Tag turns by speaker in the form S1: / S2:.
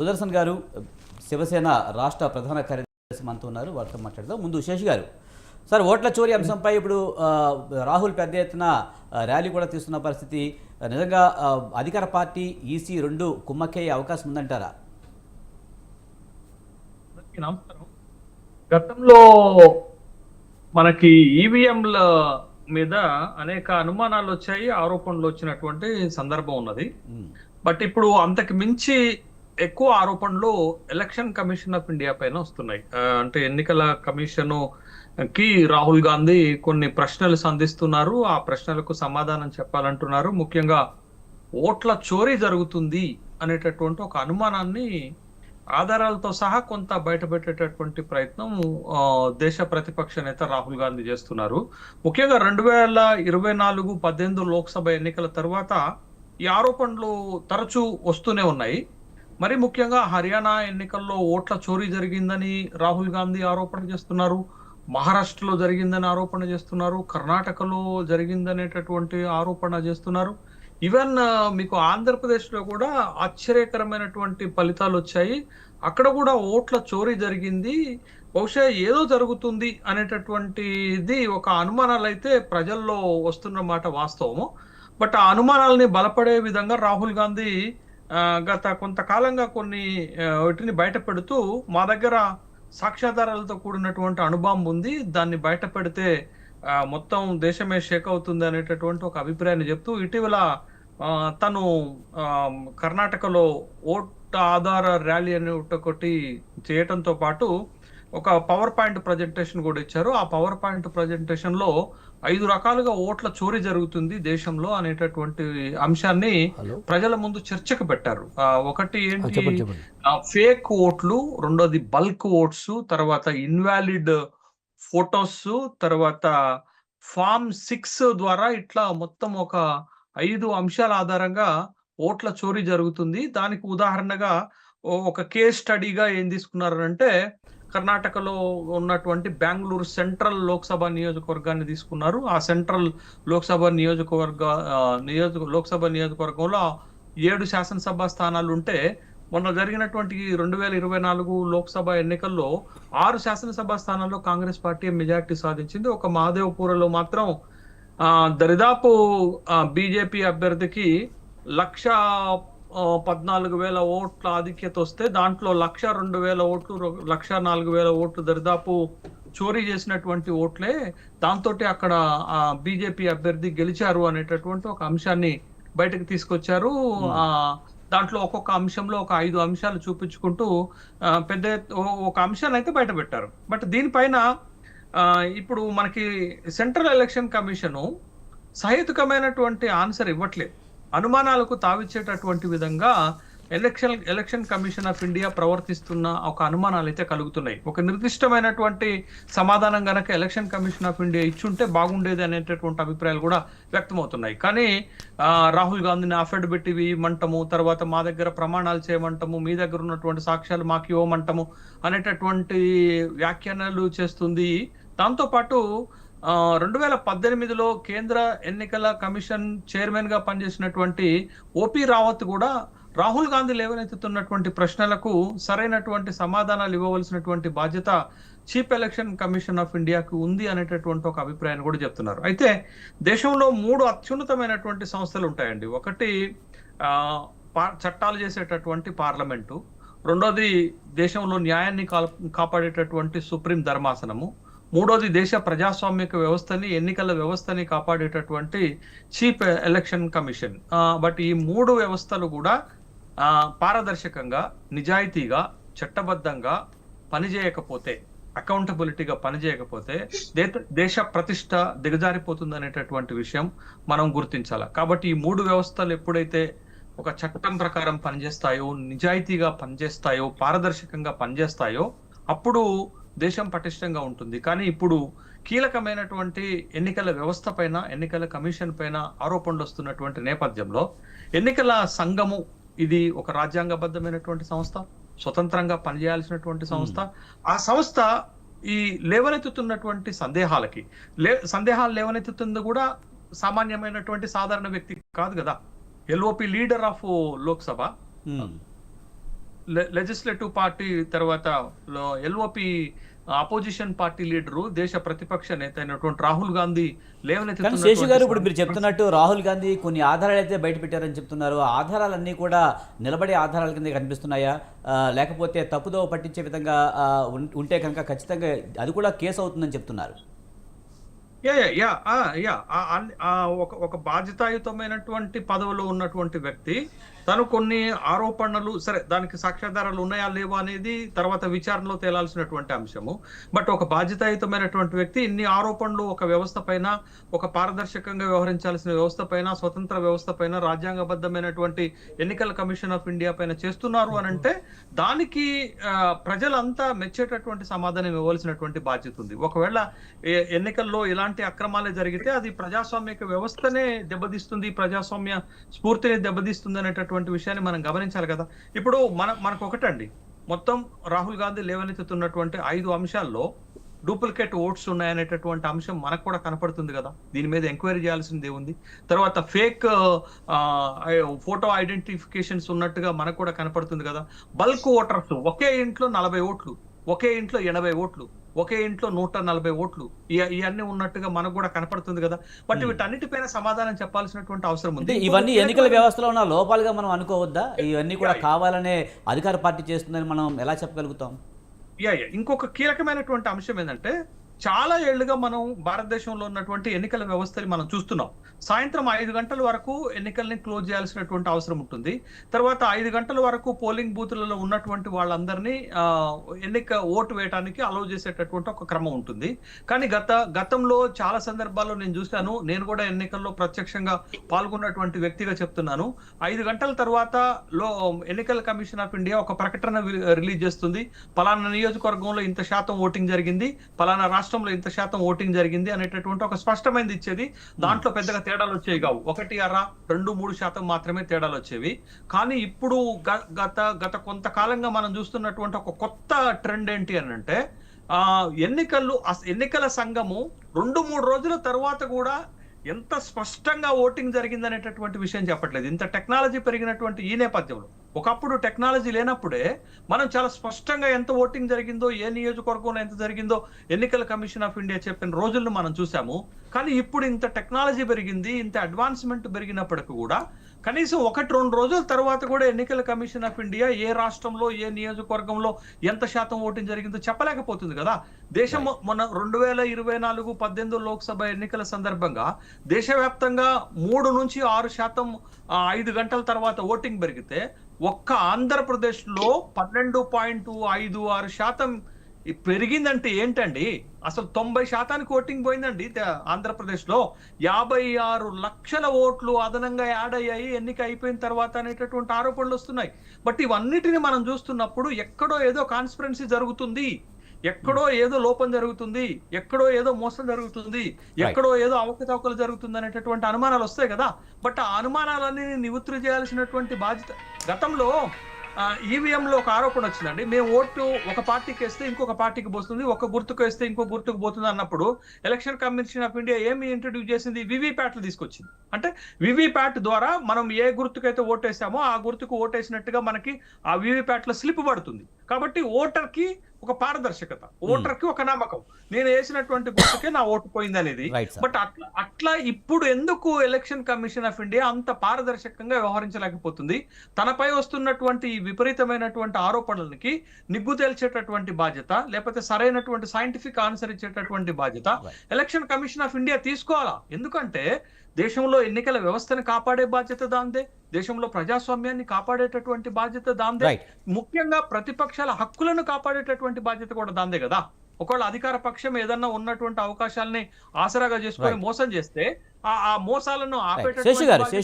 S1: సుదర్శన్ గారు శివసేన రాష్ట్ర ప్రధాన కార్యదర్శి మనతో ఉన్నారు, వారితో మాట్లాడదాం. ముందు శేషి గారు, సార్ ఓట్ల చోరీ అంశంపై ఇప్పుడు రాహుల్ పెద్ద ఎత్తున ర్యాలీ కూడా తీస్తున్న పరిస్థితి, నిజంగా అధికార పార్టీ ఈసీ రెండు కుమ్మక్కయ్యే అవకాశం ఉందంటారా?
S2: నమస్కారం. గతంలో మనకి ఈవీఎంల మీద అనేక అనుమానాలు వచ్చాయి, ఆరోపణలు వచ్చినటువంటి సందర్భం ఉన్నది. బట్ ఇప్పుడు అంతకు మించి ఎక్కువ ఆరోపణలు ఎలక్షన్ కమిషన్ ఆఫ్ ఇండియా పైన వస్తున్నాయి. అంటే ఎన్నికల కమిషన్ కి రాహుల్ గాంధీ కొన్ని ప్రశ్నలు సంధిస్తున్నారు, ఆ ప్రశ్నలకు సమాధానం చెప్పాలంటున్నారు. ముఖ్యంగా ఓట్ల చోరీ జరుగుతుంది అనేటటువంటి ఒక అనుమానాన్ని ఆధారాలతో సహా కొంత బయటపెట్టేటటువంటి ప్రయత్నం దేశ ప్రతిపక్ష నేత రాహుల్ గాంధీ చేస్తున్నారు. ముఖ్యంగా 2024 18 లోక్సభ ఎన్నికల తర్వాత ఈ ఆరోపణలు తరచూ వస్తూనే ఉన్నాయి. మరి ముఖ్యంగా హర్యానా ఎన్నికల్లో ఓట్ల చోరీ జరిగిందని రాహుల్ గాంధీ ఆరోపణ చేస్తున్నారు, మహారాష్ట్రలో జరిగిందని ఆరోపణ చేస్తున్నారు, కర్ణాటకలో జరిగిందనేటటువంటి ఆరోపణ చేస్తున్నారు. ఈవెన్ మీకు ఆంధ్రప్రదేశ్లో కూడా ఆశ్చర్యకరమైనటువంటి ఫలితాలు వచ్చాయి. అక్కడ కూడా ఓట్ల చోరీ జరిగింది, బహుశా ఏదో జరుగుతుంది అనేటటువంటిది ఒక అనుమానాలు అయితే ప్రజల్లో వస్తున్న మాట వాస్తవము. బట్ ఆ అనుమానాలని బలపడే విధంగా రాహుల్ గాంధీ గత కొంతకాలంగా కొన్ని వాటిని బయట పెడుతూ, మా దగ్గర సాక్ష్యాధారాలతో కూడినటువంటి అనుభవం ఉంది, దాన్ని బయట పెడితే మొత్తం దేశమే షేక్ అవుతుంది అనేటటువంటి ఒక అభిప్రాయాన్ని చెప్తూ ఇటీవల తను కర్ణాటకలో ఓట్ ఆధార ర్యాలీ అని ఒకటి చేయటంతో పాటు ఒక పవర్ పాయింట్ ప్రజెంటేషన్ కూడా ఇచ్చారు. ఆ పవర్ పాయింట్ ప్రజెంటేషన్ లో 5 రకాలుగా ఓట్ల చోరీ జరుగుతుంది దేశంలో అనేటటువంటి అంశాన్ని ప్రజల ముందు చర్చకు పెట్టారు. ఒకటి ఏంటి, ఫేక్ ఓట్లు, రెండోది బల్క్ ఓట్స్, తర్వాత ఇన్వాలిడ్ ఫోటోస్, తర్వాత ఫామ్ 6 ద్వారా ఇట్లా మొత్తం ఒక 5 అంశాల ఆధారంగా ఓట్ల చోరీ జరుగుతుంది. దానికి ఉదాహరణగా ఒక కేస్ స్టడీగా ఏం తీసుకున్నారంటే, కర్ణాటకలో ఉన్నటువంటి బెంగళూరు సెంట్రల్ లోక్సభ నియోజకవర్గాన్ని తీసుకున్నారు. ఆ సెంట్రల్ లోక్సభ నియోజకవర్గంలో 7 శాసనసభ స్థానాలు ఉంటే, మొన్న జరిగినటువంటి 2024 లోక్సభ ఎన్నికల్లో 6 శాసనసభ స్థానాల్లో కాంగ్రెస్ పార్టీ మెజార్టీ సాధించింది. ఒక మహదేవ్పూర్లో మాత్రం దరిదాపు బీజేపీ అభ్యర్థికి 1,14,000 ఓట్ల ఆధిక్యత వస్తే, దాంట్లో 1,02,000 ఓట్లు, 1,04,000 ఓట్లు దరిదాపు చోరీ చేసినటువంటి ఓట్లే. దాంతో అక్కడ బీజేపీ అభ్యర్థి గెలిచారు అనేటటువంటి ఒక అంశాన్ని బయటకు తీసుకొచ్చారు. దాంట్లో ఒక్కొక్క అంశంలో ఒక 5 అంశాలు చూపించుకుంటూ పెద్ద ఒక అంశాన్ని అయితే బయట పెట్టారు. బట్ దీనిపైన ఇప్పుడు మనకి సెంట్రల్ ఎలక్షన్ కమిషను సహేతుకమైనటువంటి ఆన్సర్ ఇవ్వట్లేదు. అనుమానాలకు తావిచ్చేటటువంటి విధంగా ఎలక్షన్ కమిషన్ ఆఫ్ ఇండియా ప్రవర్తిస్తున్న ఒక అనుమానాలు అయితే కలుగుతున్నాయి. ఒక నిర్దిష్టమైనటువంటి సమాధానం గనక ఎలక్షన్ కమిషన్ ఆఫ్ ఇండియా ఇచ్చుంటే బాగుండేది అనేటటువంటి అభిప్రాయాలు కూడా వ్యక్తమవుతున్నాయి. కానీ రాహుల్ గాంధీని అఫిడవిట్ ఇవ్వమంటము, తర్వాత మా దగ్గర ప్రమాణాలు చేయమంటము, మీ దగ్గర ఉన్నటువంటి సాక్ష్యాలు మాకు ఇవ్వమంటము అనేటటువంటి వ్యాఖ్యానాలు చేస్తుంది. దాంతోపాటు 2018లో కేంద్ర ఎన్నికల కమిషన్ చైర్మన్ గా పనిచేసినటువంటి ఓపీ రావత్ కూడా రాహుల్ గాంధీ లేవనెత్తుతున్నటువంటి ప్రశ్నలకు సరైనటువంటి సమాధానాలు ఇవ్వవలసినటువంటి బాధ్యత చీఫ్ ఎలక్షన్ కమిషన్ ఆఫ్ ఇండియాకు ఉంది అనేటటువంటి ఒక అభిప్రాయాన్ని కూడా చెప్తున్నారు. అయితే దేశంలో 3 అత్యున్నతమైనటువంటి సంస్థలు ఉంటాయండి. ఒకటి చట్టాలు చేసేటటువంటి పార్లమెంటు, రెండోది దేశంలో న్యాయాన్ని కాపాడేటటువంటి సుప్రీం ధర్మాసనము, మూడోది దేశ ప్రజాస్వామిక వ్యవస్థని, ఎన్నికల వ్యవస్థని కాపాడేటటువంటి చీఫ్ ఎలక్షన్ కమిషన్. బట్ ఈ 3 వ్యవస్థలు కూడా పారదర్శకంగా, నిజాయితీగా, చట్టబద్ధంగా పనిచేయకపోతే, అకౌంటబిలిటీగా పనిచేయకపోతే దేశ ప్రతిష్ట దిగజారిపోతుంది అనేటటువంటి విషయం మనం గుర్తించాలి. కాబట్టి ఈ 3 వ్యవస్థలు ఎప్పుడైతే ఒక చట్టం ప్రకారం పనిచేస్తాయో, నిజాయితీగా పనిచేస్తాయో, పారదర్శకంగా పనిచేస్తాయో, అప్పుడు దేశం పటిష్టంగా ఉంటుంది. కానీ ఇప్పుడు కీలకమైనటువంటి ఎన్నికల వ్యవస్థ పైన, ఎన్నికల కమిషన్ పైన ఆరోపణలు వస్తున్నటువంటి నేపథ్యంలో, ఎన్నికల సంఘము ఇది ఒక రాజ్యాంగబద్ధమైనటువంటి సంస్థ, స్వతంత్రంగా పనిచేయాల్సినటువంటి సంస్థ. ఆ సంస్థ ఈ లేవనెత్తుతున్నటువంటి సందేహాలు లేవనెత్తుతుంది కూడా సామాన్యమైనటువంటి సాధారణ వ్యక్తి కాదు కదా. LOP leader of Lok Sabha legislative party తర్వాత ఎల్ఓపి అపోజిషన్ పార్టీ లీడరు, దేశ ప్రతిపక్ష నేత అయినటువంటి రాహుల్ గాంధీ
S1: కానీ శేషు గారు ఇప్పుడు మీరు
S2: లేవనెత్తుతున్నటువంటి
S1: చెప్తున్నట్టు రాహుల్ గాంధీ కొన్ని ఆధారాలు అయితే బయట పెట్టారని చెప్తున్నారు. ఆ ఆధారాలన్నీ కూడా నిలబడే ఆధారాల కింద కనిపిస్తున్నాయా, లేకపోతే తప్పుదోవ పట్టించే విధంగా ఉంటే కనుక ఖచ్చితంగా అది కూడా కేసు అవుతుందని చెప్తున్నారు.
S2: యా యా యా ఆ, యా ఆ, ఒక బాధ్యతాయుతమైనటువంటి పదవిలో ఉన్నటువంటి వ్యక్తి తను కొన్ని ఆరోపణలు, సరే దానికి సాక్ష్యాధారాలు ఉన్నాయా లేవా అనేది తర్వాత విచారణలో తేలాల్సినటువంటి అంశము. బట్ ఒక బాధ్యతాయుతమైనటువంటి వ్యక్తి ఇన్ని ఆరోపణలు ఒక వ్యవస్థ పైన, ఒక పారదర్శకంగా వ్యవహరించాల్సిన వ్యవస్థ పైన, స్వతంత్ర వ్యవస్థ పైన, రాజ్యాంగబద్ధమైనటువంటి ఎన్నికల కమిషన్ ఆఫ్ ఇండియా పైన చేస్తున్నారు అని అంటే దానికి ప్రజలంతా మెచ్చేటటువంటి సమాధానం ఇవ్వాల్సినటువంటి బాధ్యత ఉంది. ఒకవేళ ఎన్నికల్లో ఇలాంటి అక్రమాలే జరిగితే అది ప్రజాస్వామ్య వ్యవస్థనే దెబ్బతీస్తుంది, ప్రజాస్వామ్య స్ఫూర్తిని దెబ్బతీస్తుంది అనేటటువంటి విషయాన్ని మనం గమనించాలి కదా. ఇప్పుడు మనకు ఒకటండి, మొత్తం రాహుల్ గాంధీ లేవనెత్తుతున్నటువంటి 5 అంశాల్లో డూప్లికేట్ ఓట్స్ ఉన్నాయనేటటువంటి అంశం మనకు కూడా కనపడుతుంది కదా. దీని మీద ఎంక్వైరీ చేయాల్సింది ఏముంది. తర్వాత ఫేక్ ఫోటో ఐడెంటిఫికేషన్స్ ఉన్నట్టుగా మనకు కూడా కనపడుతుంది కదా. బల్క్ ఓటర్స్, ఒకే ఇంట్లో 40 ఓట్లు, ఒకే ఇంట్లో 80 ఓట్లు, ఒకే ఇంట్లో 140 ఓట్లు, ఇవన్నీ ఉన్నట్టుగా మనకు కూడా కనపడుతుంది కదా. బట్ వీటన్నిటిపైన సమాధానం చెప్పాల్సినటువంటి అవసరం ఉంది.
S1: ఇవన్నీ ఎన్నికల వ్యవస్థలో ఉన్న లోపాలుగా మనం అనుకోవద్దా? ఇవన్నీ కూడా కావాలనే అధికార పార్టీ చేస్తుందని మనం ఎలా చెప్పగలుగుతాం?
S2: ఇంకొక కీలకమైనటువంటి అంశం ఏంటంటే, చాలా ఏళ్లుగా మనం భారతదేశంలో ఉన్నటువంటి ఎన్నికల వ్యవస్థని మనం చూస్తున్నాం. సాయంత్రం 5 గంటల వరకు ఎన్నికల్ని క్లోజ్ చేయాల్సినటువంటి అవసరం ఉంటుంది. తర్వాత 5 గంటల వరకు పోలింగ్ బూత్లలో ఉన్నటువంటి వాళ్ళందరినీ ఓటు వేయడానికి అలౌ చేసేటటువంటి ఒక క్రమం ఉంటుంది. కానీ గతంలో చాలా సందర్భాల్లో నేను చూశాను, నేను కూడా ఎన్నికల్లో ప్రత్యక్షంగా పాల్గొన్నటువంటి వ్యక్తిగా చెప్తున్నాను. 5 గంటల తర్వాత ఎన్నికల కమిషన్ ఆఫ్ ఇండియా ఒక ప్రకటన రిలీజ్ చేస్తుంది. పలానా నియోజకవర్గంలో ఇంత శాతం ఓటింగ్ జరిగింది, పలానా రాష్ట్రంలో ఇంత శాతం ఓటింగ్ జరిగింది అనేటటువంటి ఒక స్పష్టమైనది ఇచ్చేది. దాంట్లో పెద్దగా తేడాలు వచ్చేవి కావు, 1.5-2-3% మాత్రమే తేడాలు వచ్చేవి. కానీ ఇప్పుడు గత కొంతకాలంగా మనం చూస్తున్నటువంటి ఒక కొత్త ట్రెండ్ ఏంటి అని అంటే, ఎన్నికల సంఘము 2-3 రోజుల తర్వాత కూడా ఎంత స్పష్టంగా ఓటింగ్ జరిగింది అనేటటువంటి విషయం చెప్పట్లేదు. ఇంత టెక్నాలజీ పెరిగినటువంటి ఈ నేపథ్యంలో, ఒకప్పుడు టెక్నాలజీ లేనప్పుడే మనం చాలా స్పష్టంగా ఎంత ఓటింగ్ జరిగిందో, ఏ నియోజకవర్గంలో ఎంత జరిగిందో ఎన్నికల కమిషన్ ఆఫ్ ఇండియా చెప్పిన రోజులను మనం చూసాము. కానీ ఇప్పుడు ఇంత టెక్నాలజీ పెరిగింది, ఇంత అడ్వాన్స్మెంట్ పెరిగినప్పటికీ కూడా కనీసం 1-2 రోజుల తర్వాత కూడా ఎన్నికల కమిషన్ ఆఫ్ ఇండియా ఏ రాష్ట్రంలో, ఏ నియోజకవర్గంలో ఎంత శాతం ఓటింగ్ జరిగిందో చెప్పలేకపోతుంది కదా. దేశం మొన్న 2024 18 లోక్సభ ఎన్నికల సందర్భంగా దేశవ్యాప్తంగా 3-6% 5 గంటల తర్వాత ఓటింగ్ పెరిగితే, ఒక్క ఆంధ్రప్రదేశ్ లో 12.56% పెరిగిందంటే ఏంటండి? అసలు 90% ఓటింగ్ పోయిందండి ఆంధ్రప్రదేశ్ లో. 56 లక్షల ఓట్లు అదనంగా యాడ్ అయ్యాయి ఎన్నిక అయిపోయిన తర్వాత అనేటటువంటి ఆరోపణలు వస్తున్నాయి. బట్ ఇవన్నిటిని మనం చూస్తున్నప్పుడు ఎక్కడో ఏదో కాన్స్పిరెన్సీ జరుగుతుంది, ఎక్కడో ఏదో లోపం జరుగుతుంది, ఎక్కడో ఏదో మోసం జరుగుతుంది, ఎక్కడో ఏదో అవకతవకలు జరుగుతుంది అనేటటువంటి అనుమానాలు వస్తాయి కదా. బట్ ఆ అనుమానాలన్నీ నివృత్తి చేయాల్సినటువంటి బాధ్యత. గతంలో ఈవీఎం లో ఒక ఆరోపణ వచ్చిందండి, మేము ఓటు ఒక పార్టీకి వేస్తే ఇంకొక పార్టీకి పోతుంది, ఒక గుర్తుకు వేస్తే ఇంకో గుర్తుకు పోతుంది అన్నప్పుడు ఎలక్షన్ కమిషన్ ఆఫ్ ఇండియా ఏమి ఇంట్రడ్యూస్ చేసింది? వివిప్యాట్లు తీసుకొచ్చింది. అంటే వివిప్యాట్ ద్వారా మనం ఏ గుర్తుకైతే ఓటేసామో ఆ గుర్తుకు ఓటేసినట్టుగా మనకి ఆ వివిప్యాట్ లో స్లిప్ పడుతుంది. కాబట్టి ఓటర్ కి ఒక పారదర్శకత, ఓటర్ కి ఒక నమ్మకం, నేను వేసినటువంటి గుర్తుకే నా ఓటు పోయింది అనేది. బట్ అట్లా ఇప్పుడు ఎందుకు ఎలక్షన్ కమిషన్ ఆఫ్ ఇండియా అంత పారదర్శకంగా వ్యవహరించలేకపోతుంది? తనపై వస్తున్నటువంటి విపరీతమైనటువంటి ఆరోపణలకి నిగ్గు తేల్చేటటువంటి బాధ్యత, లేకపోతే సరైనటువంటి సైంటిఫిక్ ఆన్సర్ ఇచ్చేటటువంటి బాధ్యత ఎలక్షన్ కమిషన్ ఆఫ్ ఇండియా తీసుకోవాలా. ఎందుకంటే దేశంలో ఎన్నికల వ్యవస్థను కాపాడే బాధ్యత దాందే, దేశంలో ప్రజాస్వామ్యాన్ని కాపాడేటటువంటి బాధ్యత దాందే, ముఖ్యంగా ప్రతిపక్షాల హక్కులను కాపాడేటటువంటి బాధ్యత కూడా దాందే కదా. ఒకవేళ అధికార పక్షం ఏదన్నా ఉన్నటువంటి అవకాశాలని ఆసరాగా చేసుకొని మోసం చేస్తే ఆ మోసాలను ఆపేటటువంటి